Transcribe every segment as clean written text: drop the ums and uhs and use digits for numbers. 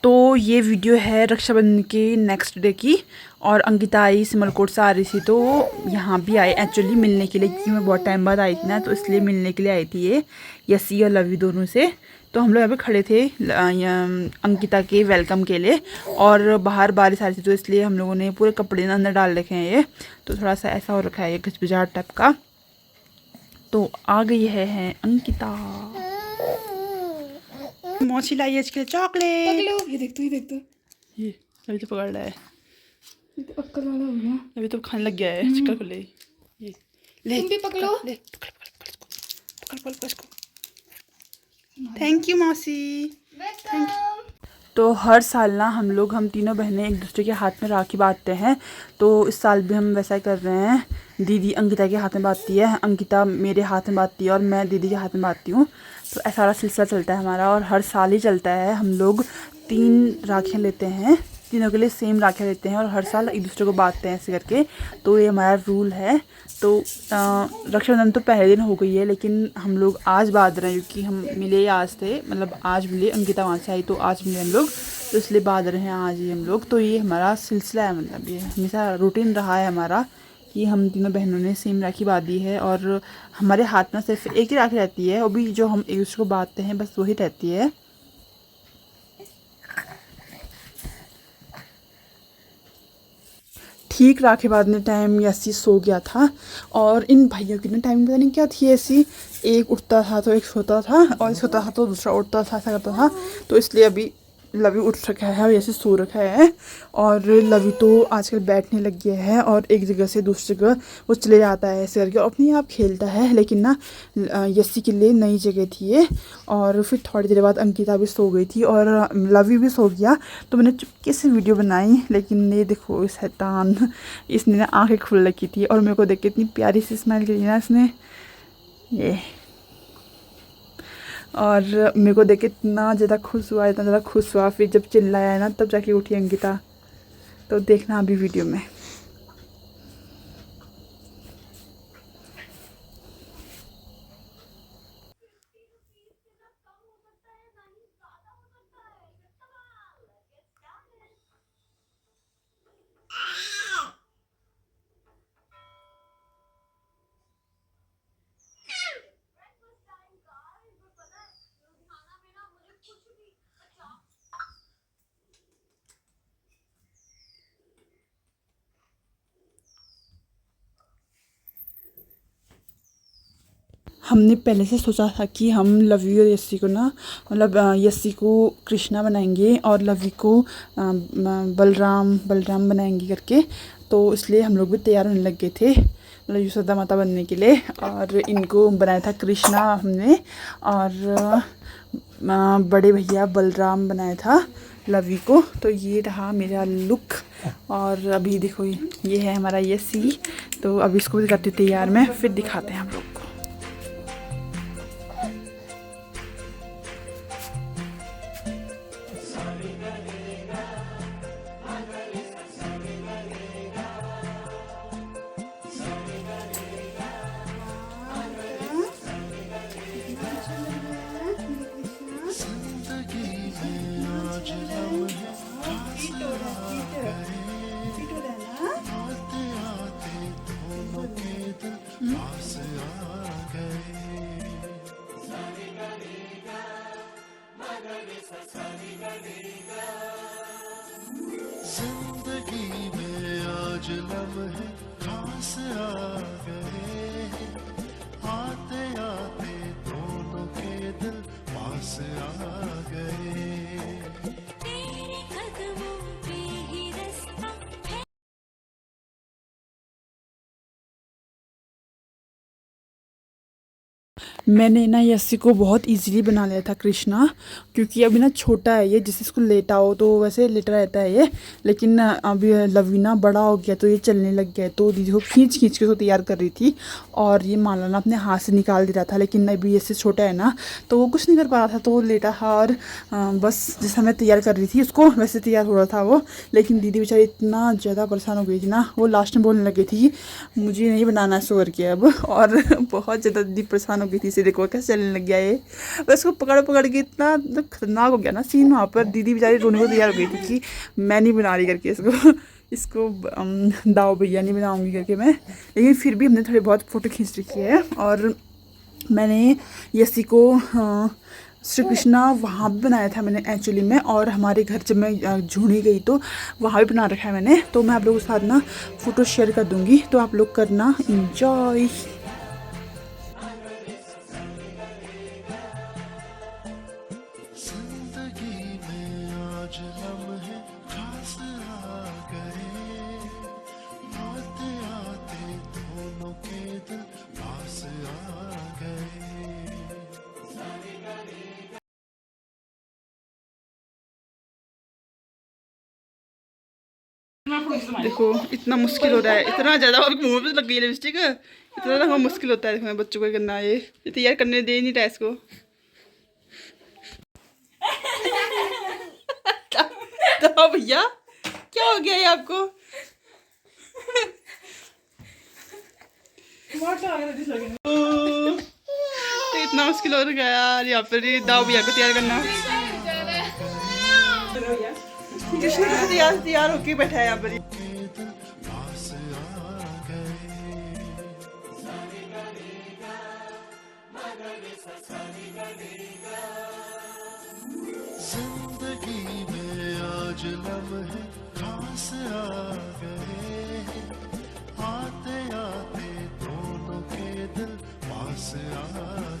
तो ये वीडियो है रक्षाबंधन के नेक्स्ट डे की। और अंकिता आई सिमरकोट से आ रही थी तो यहाँ भी आई एक्चुअली मिलने के लिए, क्योंकि मैं बहुत टाइम बाद आई थी ना, तो इसलिए मिलने के लिए आई थी ये यसी और लवी दोनों से। तो हम लोग यहाँ पे खड़े थे अंकिता के वेलकम के लिए, और बाहर बारिश आ रही थी तो इसलिए हम लोगों ने पूरे कपड़े अंदर डाल रखे हैं। ये तो थोड़ा सा ऐसा हो रखा है ये घचबिचाहट टाइप का। तो आ गई है अंकिता। मौसी लाई आज के लिए चॉकलेट। ये देख तो ये अभी तो पकड़ रहा है, ये तो अक्कल वाला हो गया। अभी तो खाने लग गया है चिक्कर खुले। ये ले तुम भी पकड़ो। ले पकड़ इसको। थैंक यू मौसी, थैंक यू। तो हर साल ना हम तीनों बहनें एक दूसरे के हाथ में राखी बांधते हैं। तो इस साल भी हम वैसा ही कर रहे हैं। दीदी अंकिता के हाथ में बांधती है, अंकिता मेरे हाथ में बांधती है, और मैं दीदी के हाथ में बांधती हूँ। तो ऐसा सारा सिलसिला चलता है हमारा, और हर साल ही चलता है। हम लोग 3 राखियाँ लेते हैं, तीनों के लिए सेम राखियाँ लेते हैं, और हर साल एक दूसरे को बांधते हैं ऐसे करके। तो ये हमारा रूल है। तो रक्षाबंधन तो पहले दिन हो गई है, लेकिन हम लोग आज बांध रहे हैं क्योंकि हम मिले आज थे, मतलब आज मिले, अंकिता वहाँ से आई तो आज मिले हम लोग, तो इसलिए बांध रहे हैं आज ही हम लोग। तो ये हमारा सिलसिला है, मतलब ये हमेशा रूटीन रहा है हमारा कि हम तीनों बहनों ने सेम राखी बांधी है। और हमारे हाथ में सिर्फ एक ही राखी रहती है, और भी जो हम एक दूसरे को बांधते हैं बस वही रहती है। ठीक राखी बांधने टाइम यसी सो गया था, और इन भाइयों की ना टाइमिंग पता नहीं क्या थी ऐसी, एक उठता था तो एक सोता था, और सोता था तो दूसरा उठता था, ऐसा करता था। तो इसलिए अभी लवी उठ रखा है और ऐसे सो रखा है। और लवी तो आजकल बैठने लग गया है, और एक जगह से दूसरी जगह वो चले जाता है ऐसे करके, अपने आप खेलता है। लेकिन ना यसी के लिए नई जगह थी ये। और फिर थोड़ी देर बाद अंकिता भी सो गई थी और लवी भी सो गया। तो मैंने चुपके से वीडियो बनाई, लेकिन ये देखो शैतान, इसने ना आँखें खुल रखी थी, और मेरे को देख के इतनी प्यारी सी स्माइल करी ना इसने, ये। और मेरे को देख के इतना ज़्यादा खुश हुआ, फिर जब चिल्लाया ना तब जाके उठी अंकिता। तो देखना अभी वीडियो में। हमने पहले से सोचा था कि हम लवी और यस्सी को ना, मतलब यस्सी को कृष्णा बनाएंगे और लवी को बलराम बनाएंगे करके। तो इसलिए हम लोग भी तैयार होने लग गए थे, मतलब यशोदा माता बनने के लिए। और इनको बनाया था कृष्णा हमने, और बड़े भैया बलराम बनाया था लवी को। तो ये रहा मेरा लुक। और अभी देखो ये है हमारा यस्सी। तो अभी इसको भी करते तैयार में, फिर दिखाते हैं हम लोग को। जिंदगी में आज लम्हे खास आ गए, आते आते दोनों के दिल पास आ गए। तेरे कदमों पे ही रास्ता है। मैंने ना यस्सी को बहुत इजीली बना लिया था कृष्णा, क्योंकि अभी ना छोटा है ये, जिससे इसको लेटाओ तो वैसे लेटा रहता है ये। लेकिन अभी लवीना बड़ा हो गया तो ये चलने लग गया, तो दीदी को खींच के उसको तैयार कर रही थी, और ये माला ना अपने हाथ से निकाल दे रहा था। लेकिन अभी यस्सी छोटा है ना, तो वो कुछ नहीं कर पा रहा था, तो वो लेटा था। और बस जिस समय तैयार कर रही थी उसको, वैसे तैयार हो रहा था वो। लेकिन दीदी बेचारी इतना ज़्यादा परेशान हो गई थी ना, वो लास्ट में बोलने लगी थी मुझे नहीं बनाना शो करके अब। और बहुत ज़्यादा दीदी परेशान हो हो गई थी इसे, देखो कैसे चलने लग गया ये। बस उसको पकड़ पकड़ के इतना मतलब खतरनाक हो गया ना सीन वहाँ पर। दीदी बेचारी रोने को तैयार हो गई थी कि मैं नहीं बना रही करके इसको दाव भैया नहीं बनाऊँगी करके मैं। लेकिन फिर भी हमने थोड़े बहुत फ़ोटो खींच रखी है। और मैंने यसी को श्री कृष्णा वहाँ भी बनाया था मैंने एक्चुअली में। और हमारे घर जब मैं झूनी गई तो वहाँ भी बना रखा है मैंने। तो मैं आप लोगों के साथ ना फ़ोटो शेयर कर दूँगी, तो आप लोग करना इंजॉय। जिंदगी में आज लम्हे खास आ गए, आते आते दोनों के दिल पास आ गए। देखो इतना मुश्किल हो रहा है, इतना ज़्यादा। और मुँह पे लग गई लिपस्टिक, इतना ज़्यादा मुश्किल होता है देखो बच्चों को करना। ये तैयार करने दे नहीं रहा है इसको। तो भैया क्या हो गया ये आपको? तो इतना मुश्किल हो गया यार यहाँ पर दाव भैया को तैयार करना। कृष्ण तैयार होके बैठा है यहाँ पर। जिंदगी में आज लम्हे खास आ गए, आते आते दोनों के दिल पास आ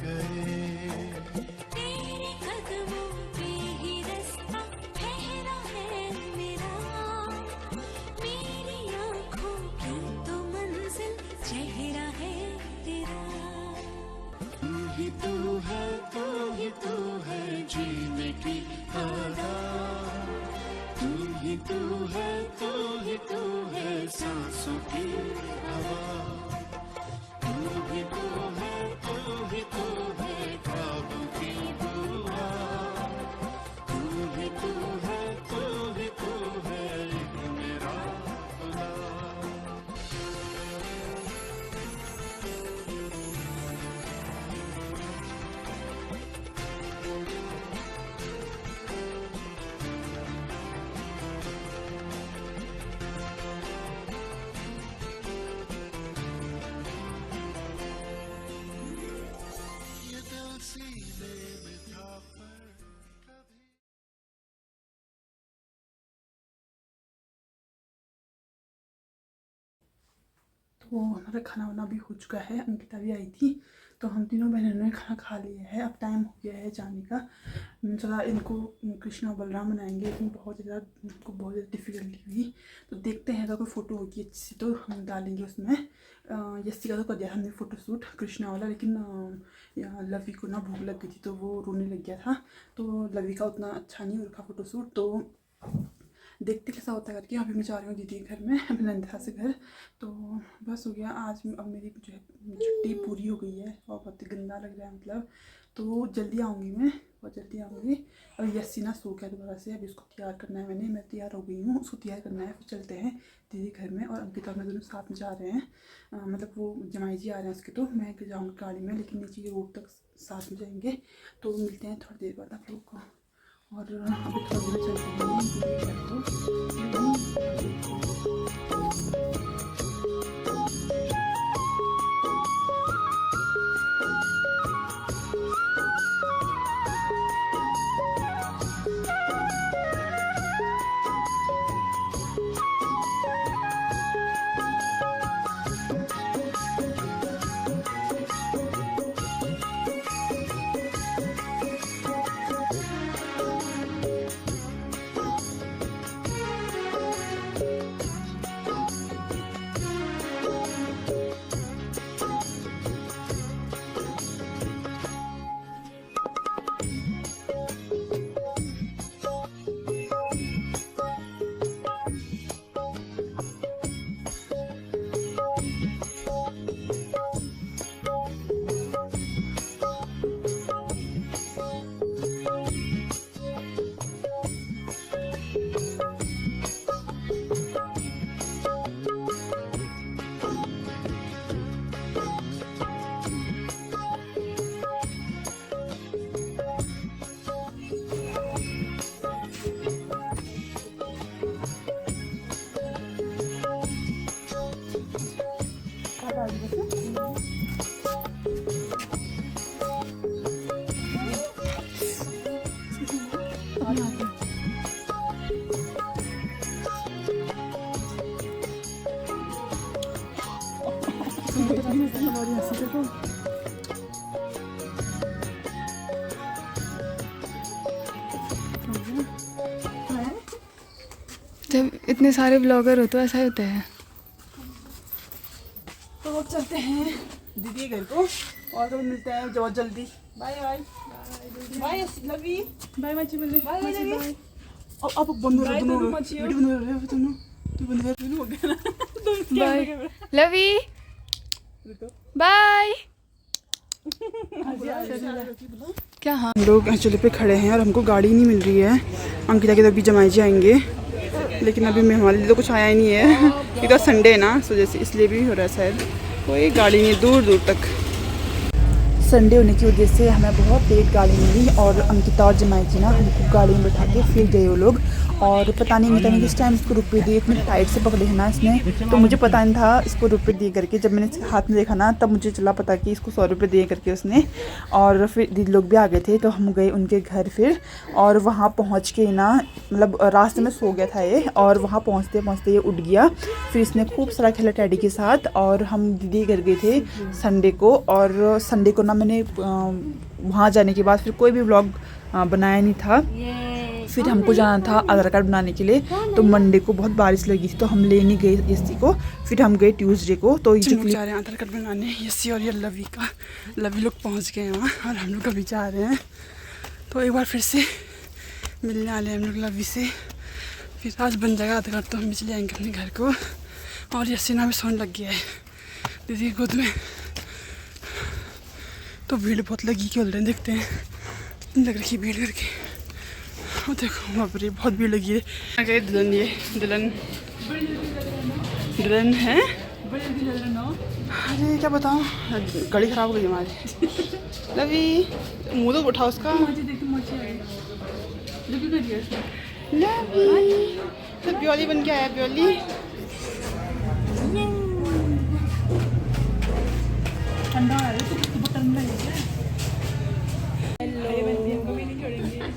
गए। तेरे कदमों पे ही रास्ता ठहरा है मेरा, मेरी आँखों की तो मंजिल चेहरा है तेरा। तू ही तू है, तू ही तू है जीने की आधार, तू ही तू है, तू ही तू है सांसों की हवा, तू ही तू है, तू ही तू है ख्वाबों की दुआ, तू ही तू है, तू ही तू है एक मेरा खुदा। ये दिल सीने में था पर कभी तो हमारा खाना वाना भी हो चुका है। अंकिता भी आई थी तो हम तीनों बहनों ने खाना खा लिया है। अब टाइम हो गया है जाने का। चला इनको कृष्णा और बलराम बनाएंगे, लेकिन बहुत ज़्यादा डिफ़िकल्टी हुई। तो देखते हैं अगर कोई फ़ोटो होगी अच्छी सी तो हम डालेंगे उसमें। यस्सी का तो कर दिया हमने फ़ोटो शूट कृष्णा वाला, लेकिन लवी को ना भूख लग गई थी तो वो रोने लग गया था। तो लवी का उतना अच्छा नहीं हो रखा फ़ोटो शूट। तो देखते कैसा होता है करके। अभी मैं जा रही हूँ दीदी के घर में, अपने नंदा से घर। तो बस हो गया आज। अब मेरी जो है छुट्टी पूरी हो गई है और बहुत ही गंदा लग रहा है मतलब। तो जल्दी आऊँगी मैं, बहुत जल्दी आऊँगी। अब यस्सी ना सो गया दोबारा से, अभी उसको तैयार करना है मैंने। मैं तैयार हो गई हूँ, उसको तैयार करना है। फिर चलते हैं दीदी घर में। और अंकिता में दोनों साथ में जा रहे हैं, मतलब वो जमाई जी आ रहे हैं उसके। तो मैं जाऊँगी गाड़ी में, लेकिन नीचे रोड तक साथ में जाएंगे। तो मिलते हैं थोड़ी देर बाद आप लोग को। और अभी थोड़ी देर चलते हैं दीदी घर को। इतने सारे ब्लॉगर हो तो ऐसा ही होता है। तो अब चलते हैं दीदी के घर को और कभी मिलते हैं बहुत जल्दी। Bye bye bye love you bye मची बोले बाय बाय। अब बंद हो रहा है दोनों वीडियो बंद हो रहा है दोनों तू बंद कर दोनों हो गया ना बाय लव यू बाय। क्या हाँ हम लोग चूल्हे पे खड़े हैं और हमको गाड़ी नहीं मिल रही है। अंकिता के तभी जमाई जी आएंगे लेकिन अभी मैं हमारे लिए तो कुछ आया ही नहीं है। इधर संडे है ना सो जैसे इसलिए भी हो रहा है शायद। कोई गाड़ी नहीं दूर दूर तक। संडे होने की वजह से हमें बहुत लेट गाड़ी मिली और अंकिता और जमाई जी ना हमको गाड़ी में बैठा के फिर गए वो लोग। और पता नहीं अंकिता ने किस टाइम इसको रुपये दिए, इतने टाइट से पकड़े हैं ना इसने, तो मुझे पता नहीं था इसको रुपये दिए करके। जब मैंने इसके हाथ में देखा ना तब मुझे चला पता कि इसको 100 रुपये दिए करके उसने। और फिर दीदी लोग भी आ गए थे तो हम गए उनके घर फिर। और वहाँ पहुँच के ना मतलब रास्ते में सो गया था ये और वहाँ पहुँचते पहुँचते ये उठ गया। फिर इसने खूब सारा खेला टैडी के साथ। और हम दीदी घर गए थे संडे को और संडे को ना मैंने वहाँ जाने के बाद फिर कोई भी व्लॉग बनाया नहीं था। फिर हमको जाना था आधार कार्ड बनाने के लिए तो मंडे को बहुत बारिश लगी थी तो हम ले नहीं गए यस्सी को। फिर हम गए ट्यूसडे को। तो ये लोग जा रहे हैं आधार कार्ड बनाने यस्सी और ये लवी का। लवी लोग पहुँच गए हैं वहाँ और हम लोग अभी जा रहे हैं। तो एक बार फिर से मिलने वाले हैं हम लोग लवी से। फिर आज बन जाएगा आधार कार्ड तो हम भी चले आएंगे अपने घर को। और यस्सी ना भी सोने लग गया है दीदी की गोद में। तो भीड़ बहुत लगी क्यों रहे हैं देखते हैं लग रही भीड़ करके। और देखो वहाँ पर बहुत भीड़ लगी है। आ गए दुल्हन, ये दुल्हन है। अरे क्या बताऊँ गाड़ी ख़राब हो गई हमारी। लवी मुँह तो उठा उसका। लवी तो ब्योली बन के आया ब्योली। ठंडा आ रहा है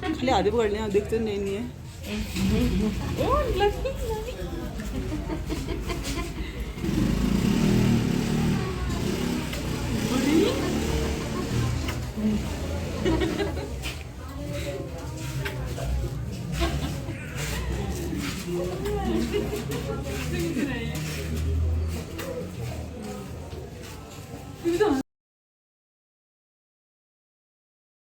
खाली आधे पकड़ लें, देखते नहीं है।